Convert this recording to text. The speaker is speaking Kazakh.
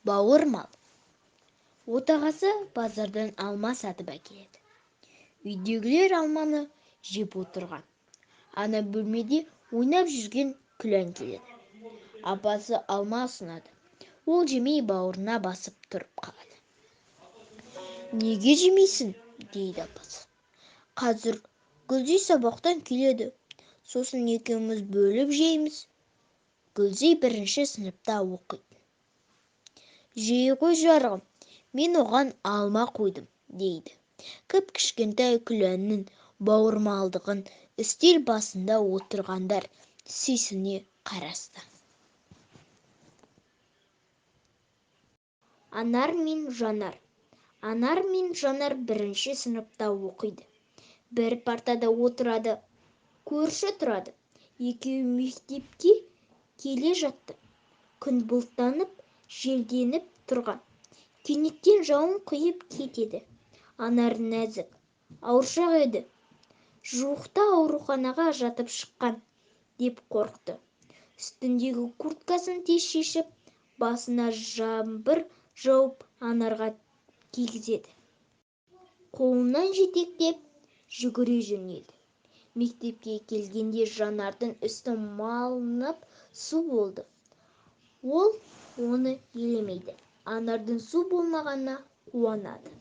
бауырмал. Отағасы базардан алма сатып әкеледі. Үйдегілер алманы жеп отырған. Ана бөлмеде ойнап жүрген Күлән келеді. Апасы алма ұсынады. Ол жемей бауырына басып тұрып қалады. «Неге жемейсің?» дейді апасы. «Қазір Гүлзей сабақтан келеді. Сосын екеуміз бөліп жейміз». Гүлзей 1-ші сыныпта оқиды. «Жей ғой жарығым, мен оған алма қойдым» дейді. Кіп-кішкентай Күләннің бауырмалдығын үстел басында отырғандар сүйсіне қарасты. Анар мен Жанар. Анар мен Жанар 1-ші сыныпта оқиды. Бір партада отырады, көрші тұрады. Екеуі мектепке келе жатты. Күн бұлттанып, желденіп тұрған. Кенеттен жауын құйып кетеді. Анар нәзік, ауыршақ еді. Жуықта ауруханаға жатып шыққан деп қорқты. Үстіндегі курткасын тез шешіп, басына жаңбыр жауып Анарға кигізеді. Қолынан жетектеп жүгіре жөнелді. Мектепке келгенде Жанардың үсті малынып су болды. Ол оны елемейді. Анардың су болмағанына қуанады.